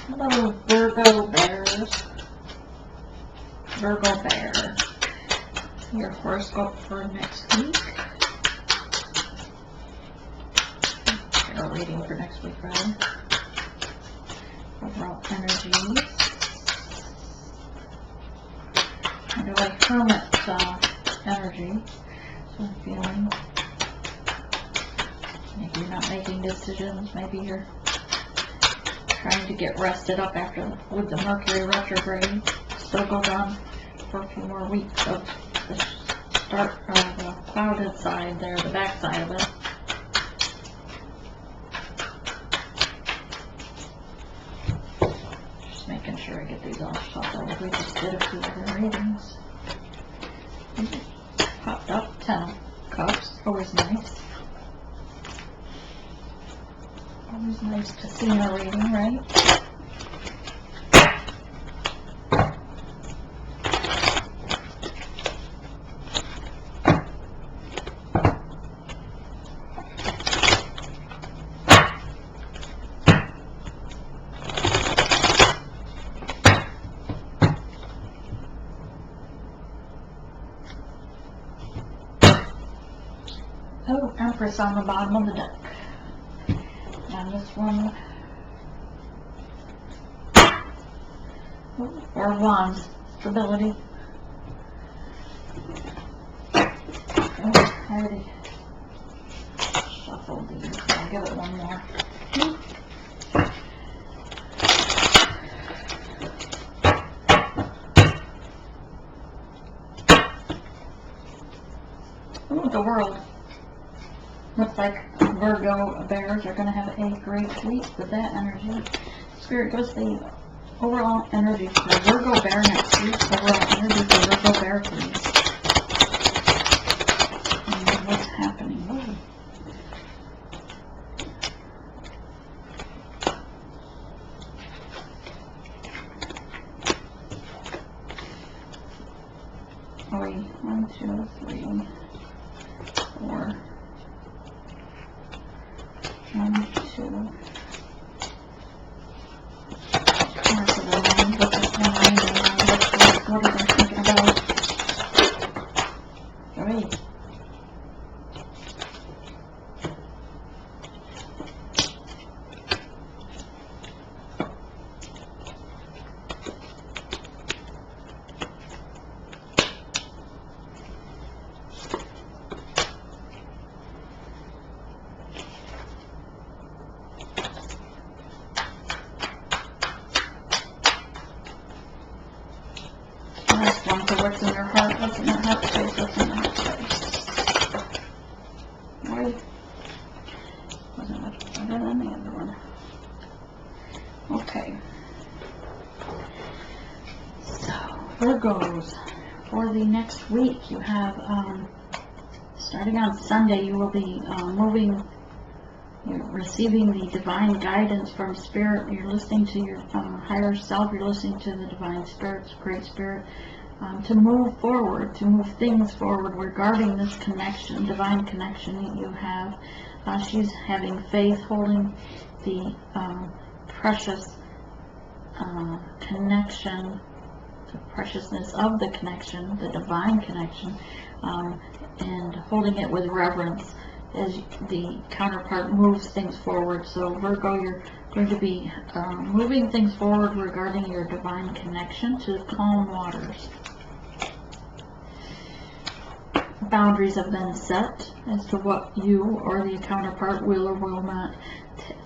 Hello, Virgo bears. Virgo bear. Your horoscope for next week. Or reading for next week, rather. Overall energies. Kind of like hermit energy. So I'm feeling. Maybe you're not making decisions. Maybe you're trying to get rested up after with the Mercury retrograde. Still goes on for a few more weeks of the start of the clouded side there, the back side of it. Just making sure I get these all shuffled. We just did a few other readings. Popped up 10 of Cups, always nice. Always nice to see in a reading, right? Oh, Empress on the bottom of the deck. And this one, Four of Wands, stability. Oh, I already shuffled these. I'll give it one more. Oh, the World. Looks like Virgo bears are going to have a great week with that energy. Spirit, give us the overall energy for Virgo bear next week. Overall energy for Virgo bear, please. And what's happening? Oh. Three. 1, 2, 3, 4. 1, 2. What are they thinking about? 3. Last one for what's in your heart, what's in your heart space, what's in your heart space. Right? Wasn't much better than the other one. Okay. So, Virgos, for the next week, you have, starting on Sunday, you will be you're receiving the divine guidance from Spirit. You're listening to your higher self. You're listening to the divine Spirit, Great Spirit, to move forward, to move things forward regarding this connection, divine connection that you have. She's having faith, holding the precious connection, the preciousness of the connection, the divine connection, and holding it with reverence as the counterpart moves things forward. So Virgo, you're going to be moving things forward regarding your divine connection to calm waters. Boundaries have been set as to what you or the counterpart will or will not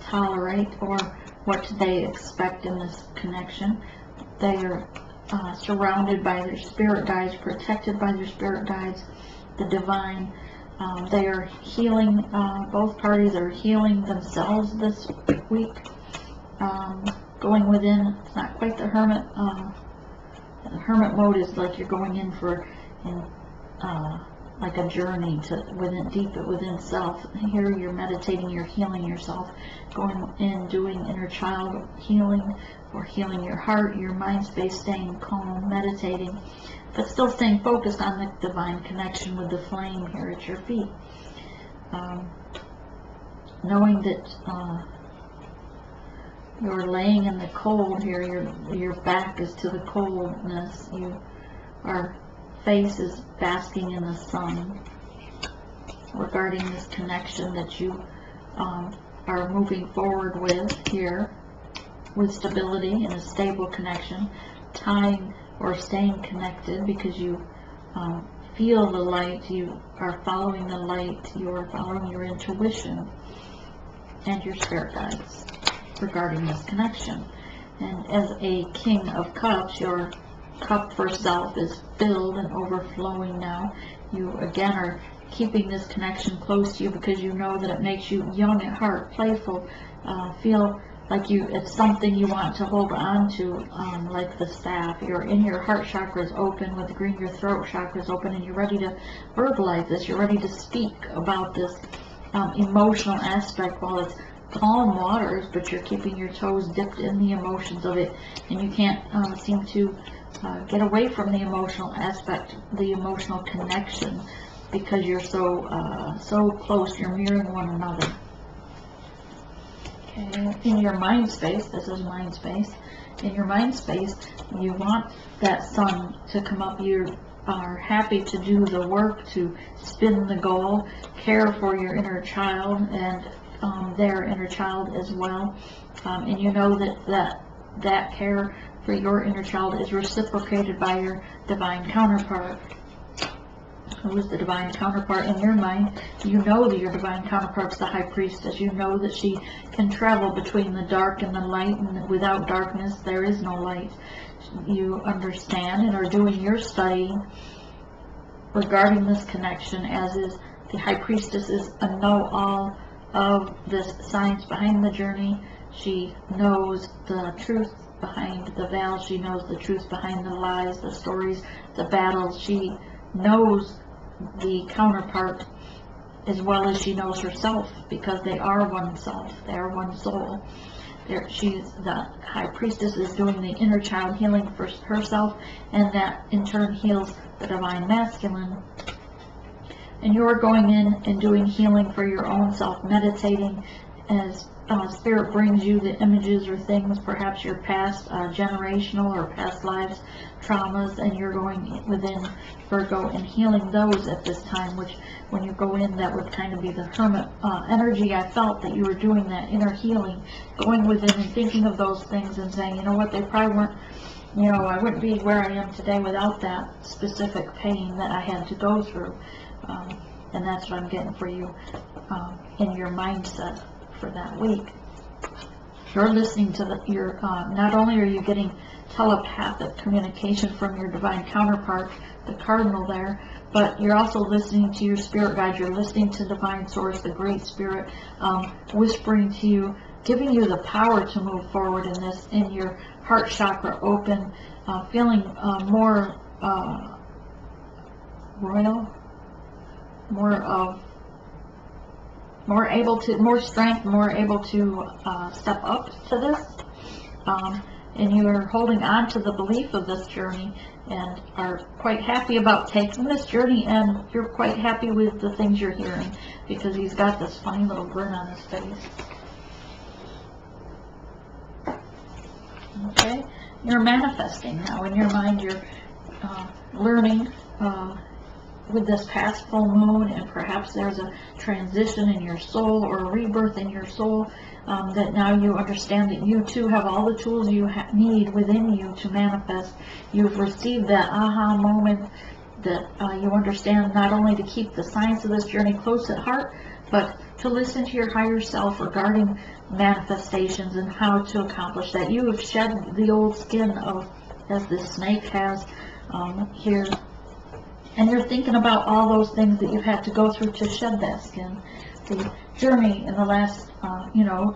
tolerate, or what they expect in this connection. They are surrounded by their spirit guides, protected by their spirit guides, the divine. They are healing, both parties are healing themselves this week, going within. It's not quite the hermit. The hermit mode is like you're going in for, like a journey to within, deep within self. Here you're meditating, you're healing yourself, going in, doing inner child healing, or healing your heart, your mind space, staying calm, meditating, but still staying focused on the divine connection with the flame here at your feet. Knowing that You're laying in the cold here. Your back is to the coldness. Our face is basking in the sun. Regarding this connection that you are moving forward with here, with stability and a stable connection, tying or staying connected because you feel the light, you are following the light, you are following your intuition and your spirit guides regarding this connection. And as a King of Cups, your cup for self is filled and overflowing now. You again are keeping this connection close to you because you know that it makes you young at heart, playful, feel like it's something you want to hold on to, like the staff. Your heart chakra is open with the green, your throat chakra is open, and you're ready to verbalize this. You're ready to speak about this emotional aspect while it's calm waters, but you're keeping your toes dipped in the emotions of it, and you can't seem to get away from the emotional aspect, the emotional connection, because you're so close, you're mirroring one another. Okay, in your mind space, this is mind space, in your mind space, you want that sun to come up. You are happy to do the work, to spin the goal, care for your inner child and their inner child as well. And you know that care for your inner child is reciprocated by your divine counterpart. Who is the divine counterpart in your mind? You know that your divine counterpart's the High Priestess. You know that she can travel between the dark and the light, and without darkness there is no light. You understand and are doing your study regarding this connection, as is the High Priestess is a know-all of this science behind the journey. She knows the truth behind the veil. She knows the truth behind the lies, the stories, the battles. She knows the counterpart as well as she knows herself, because they are one self, they are one soul. The High Priestess is doing the inner child healing for herself, and that in turn heals the divine masculine. And you're going in and doing healing for your own self, meditating as Spirit brings you the images or things, perhaps your past generational or past lives traumas, and you're going within Virgo and healing those at this time, which when you go in, that would kind of be the hermit energy. I felt that you were doing that inner healing, going within and thinking of those things and saying, you know what, they probably weren't, I wouldn't be where I am today without that specific pain that I had to go through. And that's what I'm getting for you in your mindset for that week. You're listening to not only are you getting telepathic communication from your divine counterpart, the cardinal there, but you're also listening to your spirit guide. You're listening to divine source, the great spirit, whispering to you, giving you the power to move forward in this, in your heart chakra open, feeling more royal, more strength, more able to step up to this, and you are holding on to the belief of this journey and are quite happy about taking this journey, and you're quite happy with the things you're hearing, because he's got this funny little grin on his face. Okay, you're manifesting now in your mind. You're learning with this past full moon, and perhaps there's a transition in your soul or a rebirth in your soul, that now you understand that you too have all the tools you need within you to manifest. You've received that aha moment that you understand not only to keep the science of this journey close at heart, but to listen to your higher self regarding manifestations and how to accomplish that. You have shed the old skin of, as this snake has here, and you're thinking about all those things that you've had to go through to shed that skin. The journey in the last,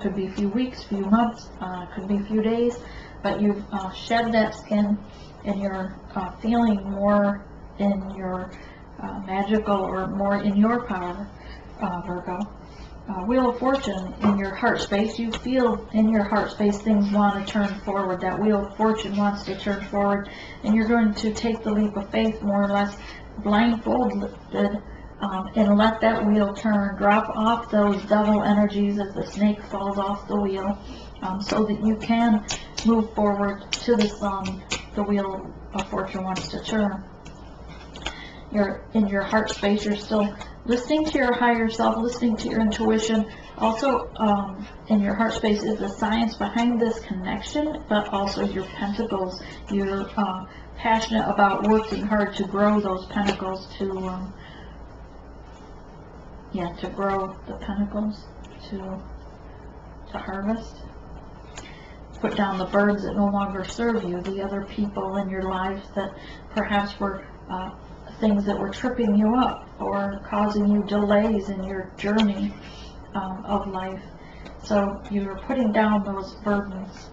could be a few weeks, few months, could be a few days, but you've shed that skin, and you're feeling more in your magical, or more in your power, Virgo. Wheel of Fortune in your heart space, you feel in your heart space things want to turn forward. That Wheel of Fortune wants to turn forward, and you're going to take the leap of faith, more or less blindfolded, and let that wheel turn. Drop off those devil energies as the snake falls off the wheel, so that you can move forward to the sun the wheel of fortune wants to turn. You're in your heart space, you're still listening to your higher self, listening to your intuition. Also, in your heart space is the science behind this connection, but also your pentacles. You're passionate about working hard to grow those pentacles, to grow the pentacles, to harvest. Put down the birds that no longer serve you, the other people in your lives that perhaps were things that were tripping you up or causing you delays in your journey of life. So you're putting down those burdens.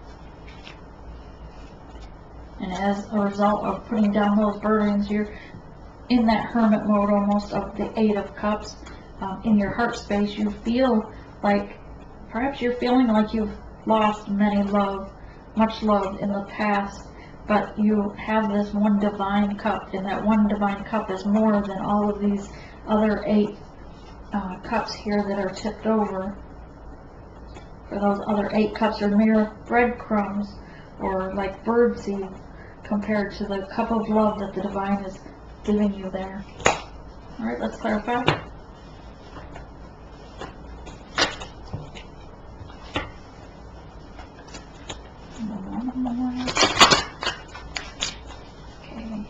And as a result of putting down those burdens, you're in that hermit mode almost of the Eight of Cups. In your heart space, you feel like, perhaps you're feeling like you've lost much love in the past, but you have this one divine cup, and that one divine cup is more than all of these other 8 cups here that are tipped over. For those other 8 cups are mere breadcrumbs or like bird seeds compared to the cup of love that the divine is giving you there. All right, let's clarify. Okay.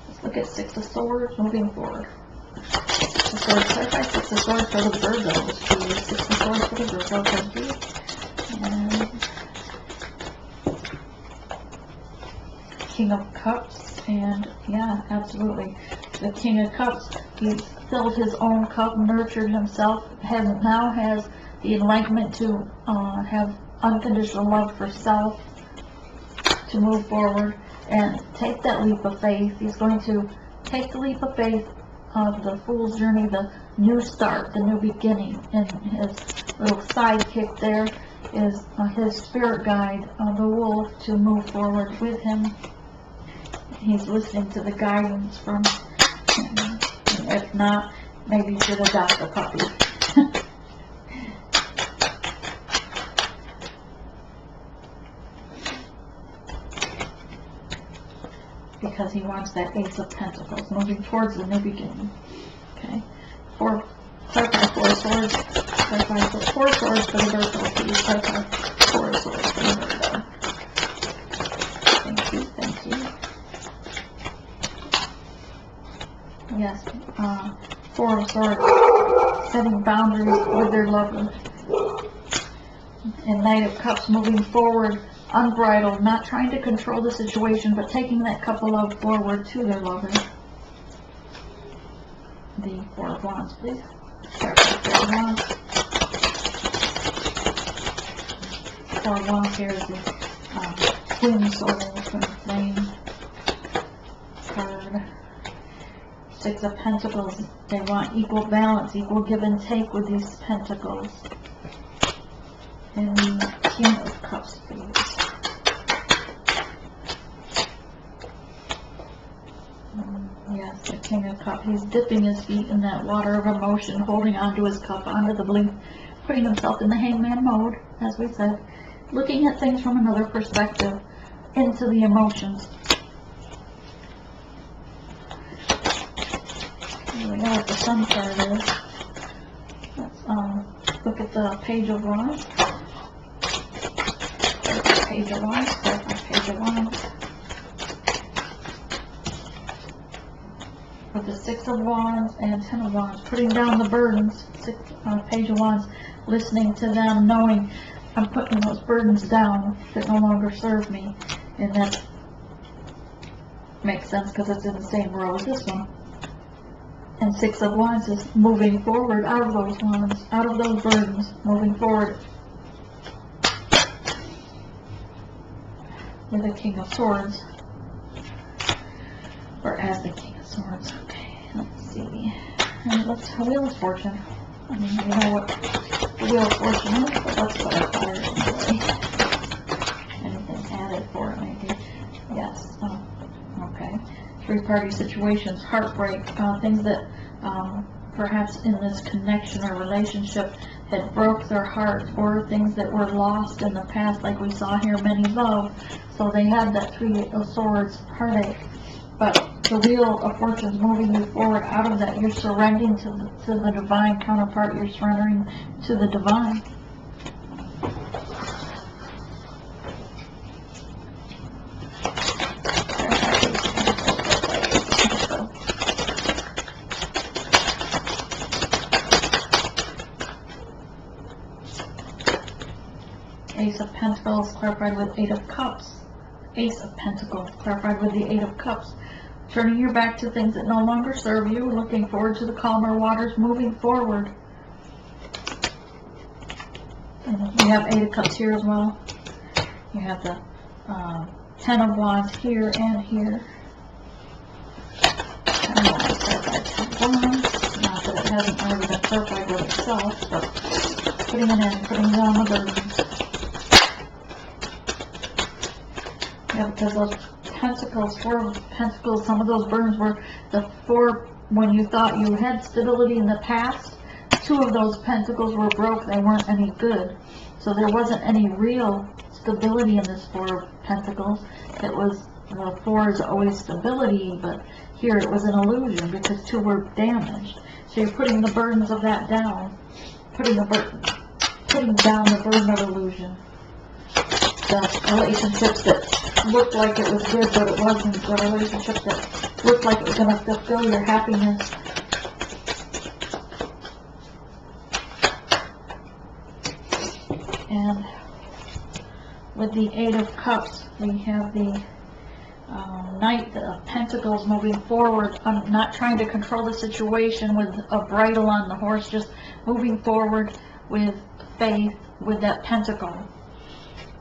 Let's look at Six of Swords moving forward. Six of Swords, clarify. Six of Swords for the Virgo. Six of Swords for the Virgo, thank you. And King of Cups, and yeah, absolutely. The King of Cups, he's filled his own cup, nurtured himself, now has the enlightenment to have unconditional love for self, to move forward and take that leap of faith. He's going to take the leap of faith of the Fool's Journey, the new start, the new beginning, and his little sidekick there is his spirit guide, the wolf, to move forward with him. He's listening to the guidance from him. If not, maybe you should adopt a puppy. Because he wants that Ace of Pentacles, moving towards the new beginning. Okay. Clarify 4 swords. Clarify 4 swords for the Virgo. Please clarify 4 swords for the Virgo. Thank you, thank you. Yes, 4 of Swords, setting boundaries with their lover. And Knight of Cups, moving forward, unbridled, not trying to control the situation, but taking that cup of love forward to their lover. The 4 of Wands, please. Sorry, 4 of Wands. 4 of Wands here is the twin soul, twin flame card. 6 of Pentacles, they want equal balance, equal give and take with these pentacles. And the King of Cups, please. Yes, the King of Cups. He's dipping his feet in that water of emotion, holding onto his cup, onto the blink, putting himself in the hangman mode, as we said, looking at things from another perspective, into the emotions. Here we go, what the Sun card is. Let's look at the Page of Wands. Page of Wands, Page of Wands. With the 6 of Wands and 10 of Wands, putting down the burdens. Page of Wands, listening to them, knowing I'm putting those burdens down that no longer serve me. And that makes sense because it's in the same row as this one. And 6 of Wands is moving forward out of those wands, out of those burdens, moving forward. With the King of Swords, or as the King of Swords. Okay, let's see. And let's Wheel of Fortune. I mean, you know what the Wheel of Fortune is, but let's clarify it anyway. Anything added for it, maybe? Yes. Okay. 3-party situations, heartbreak, things that perhaps in this connection or relationship that broke their heart, or things that were lost in the past, like we saw here, many love. So they had that Three of Swords heartache. But the Wheel of Fortune's moving you forward out of that. You're surrendering to the divine counterpart. You're surrendering to the divine. Ace of Pentacles clarified with Eight of Cups. Ace of Pentacles clarified with the Eight of Cups. Turning your back to things that no longer serve you, looking forward to the calmer waters, moving forward. And you have Eight of Cups here as well. You have the Ten of Wands here and here. Ten of Wands clarified, Ten of Wands. Not that it hasn't already been clarified with itself, but putting it in, putting down the burdens. Yeah, because those Pentacles, Four of Pentacles, some of those burdens were the four, when you thought you had stability in the past, two of those Pentacles were broke, they weren't any good. So there wasn't any real stability in this Four of Pentacles. It was, the four is always stability, but here it was an illusion because two were damaged. So you're putting the burdens of that down, putting down the burden of illusion. The relationships that looked like it was good, but it wasn't. The relationship that looked like it was going to fulfill your happiness. And with the Eight of Cups, we have the Knight of Pentacles moving forward. I'm not trying to control the situation with a bridle on the horse, just moving forward with faith, with that pentacle.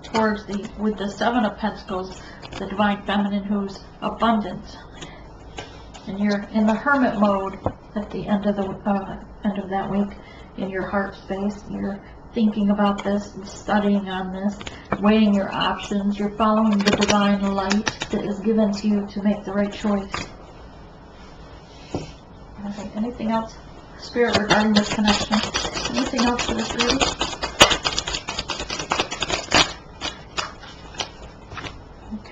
Towards with the Seven of Pentacles, the Divine Feminine, who's abundant, and you're in the hermit mode at the end of that week. In your heart space, you're thinking about this, studying on this, weighing your options. You're following the divine light that is given to you to make the right choice. Okay, anything else, Spirit, regarding this connection? Anything else for this reading?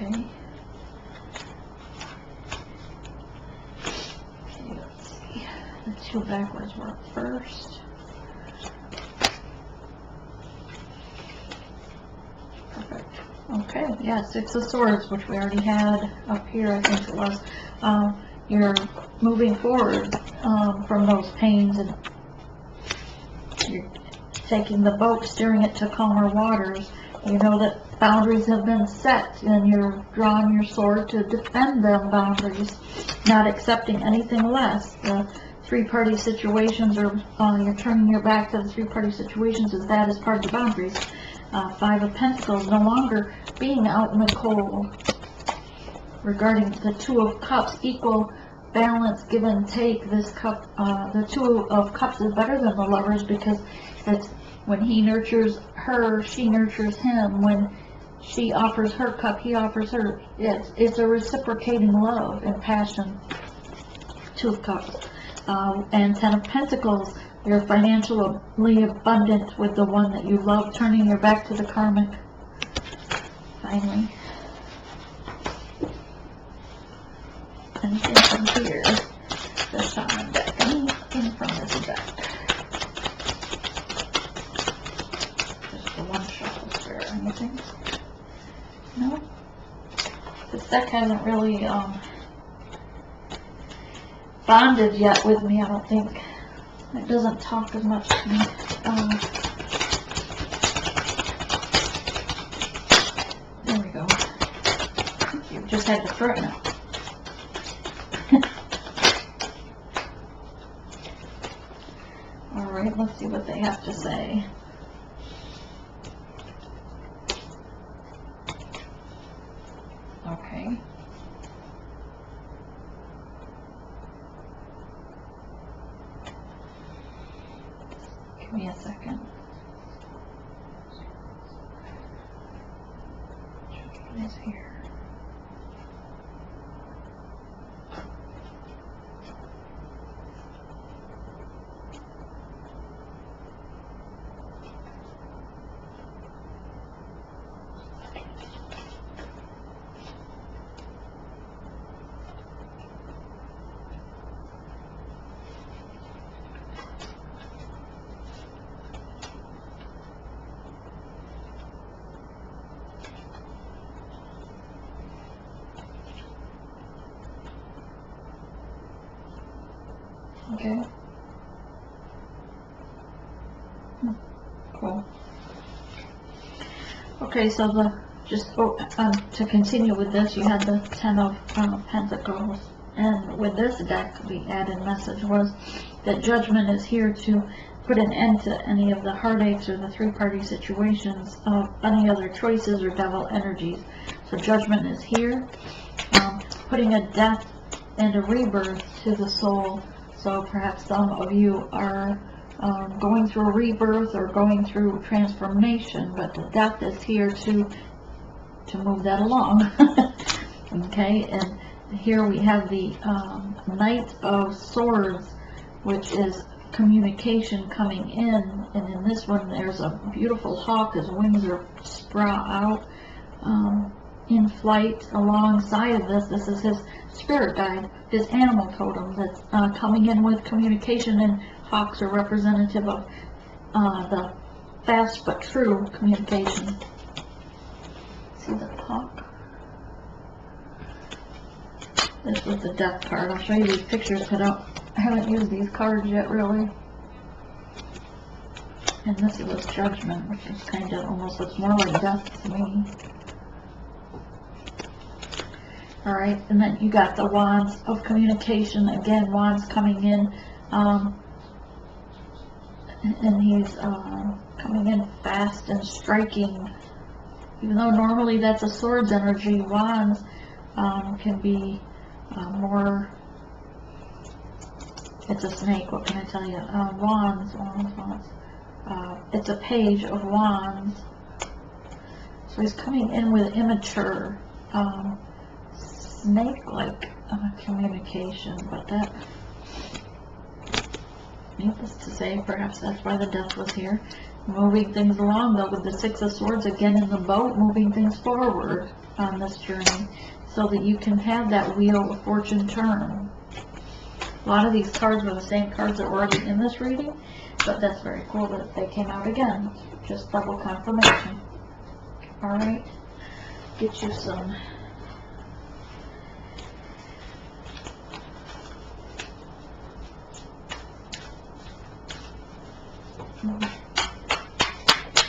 Okay. Okay, let's see. The two backwards work first. Perfect. Okay, yeah, Six of Swords, which we already had up here, I think it was. You're moving forward from those pains, and you're taking the boat, steering it to calmer waters. You know that boundaries have been set, and you're drawing your sword to defend them boundaries, not accepting anything less. The three-party situations, or you're turning your back to the three-party situations, as that is part of the boundaries. Five of Pentacles, no longer being out in the cold. Regarding the Two of Cups, equal balance, give and take. This cup, the Two of Cups is better than the Lovers, because it's when he nurtures her, she nurtures him. When she offers her cup, he offers her. It's a reciprocating love and passion. Two of Cups. And Ten of Pentacles, you're financially abundant with the one that you love, turning your back to the karmic. Finally. Anything from here? The shaman deck. Anything from this deck? Just the one shuffle square. Anything? No? This deck hasn't really bonded yet with me, I don't think. It doesn't talk as much to me. There we go. You just had to throw it now. Alright, let's see what they have to say. Okay. Give me a second. What is here? Okay. Cool. Okay, so to continue with this, you had the Ten of Pentacles, and with this deck, the added message was that Judgment is here to put an end to any of the heartaches or the three-party situations of any other choices or devil energies. So Judgment is here, putting a death and a rebirth to the soul. So perhaps some of you are going through a rebirth or going through transformation, but the death is here to move that along. Okay, and here we have the Knight of Swords, which is communication coming in, and in this one there's a beautiful hawk. His wings are sprout out in flight. Alongside of this, this is his spirit guide, his animal totem that's coming in with communication, and hawks are representative of the fast but true communication. See the hawk? This was the death card. I'll show you these pictures, but I haven't used these cards yet, really. And this is Judgment, which is kind of almost looks more like death to me. Alright, and then you got the Wands of Communication. Again, Wands coming in. And he's coming in fast and striking. Even though normally that's a Swords energy, Wands can be more, it's a snake, what can I tell you? Wands. It's a Page of Wands. So he's coming in with immature, snake-like communication, but that, needless to say, perhaps that's why the death was here. Moving things along, though, with the Six of Swords again in the boat, moving things forward on this journey so that you can have that Wheel of Fortune turn. A lot of these cards were the same cards that were already in this reading, but that's very cool that they came out again. Just double confirmation. Alright, get you some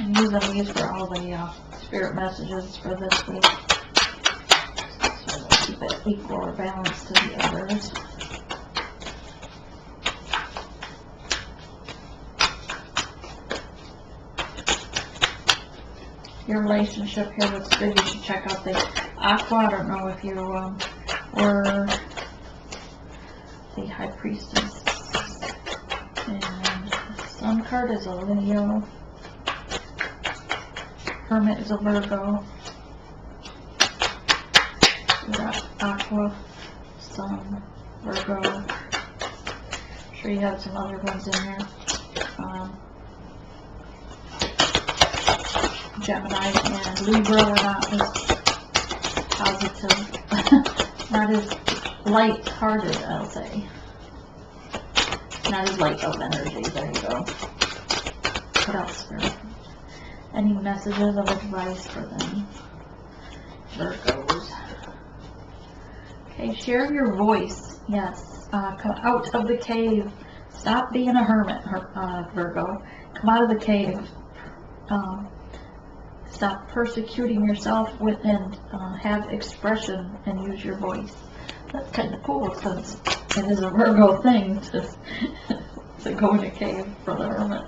I'm using these for all the spirit messages for this week, so we'll keep it equal or balanced to the others. Your relationship here looks good. You should check out the Aqua. I don't know if you were the High Priestess. And the Sun card is a Leo. Hermit is a Virgo. We got Aqua, Sun, Virgo. I'm sure you have some other ones in there. Gemini and Libra were not as positive, not as light-hearted, I'll say. Not as light of energy. There you go. What else, Spirit? Any messages of advice for them? Virgos. Okay, share your voice. Yes. Come out of the cave. Stop being a hermit, Virgo. Come out of the cave. Stop persecuting yourself and have expression and use your voice. That's kind of cool since it is a Virgo thing to go in a cave for the hermit.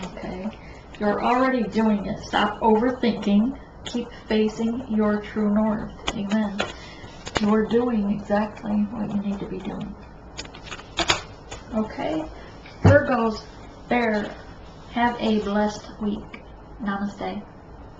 Okay, you're already doing it. Stop overthinking. Keep facing your true north. Amen. You're doing exactly what you need to be doing. Okay, Virgos, there. Have a blessed week. Namaste.